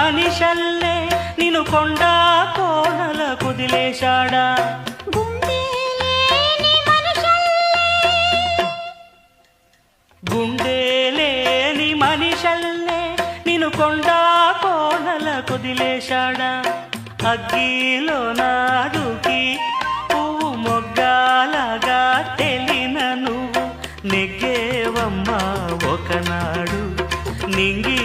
మనిషల్లే నిన్ను కొండా కోనల కుదిలేశాడా గుండేలేని మనిషల్లే నిన్ను కొండా కోనల కుదిలేశాడా అగ్గిలో నాదుకి పువ్వు మొగ్గాలగా తెలిన నువ్వు నెగ్గేవమ్మా ఒకనాడు నింగి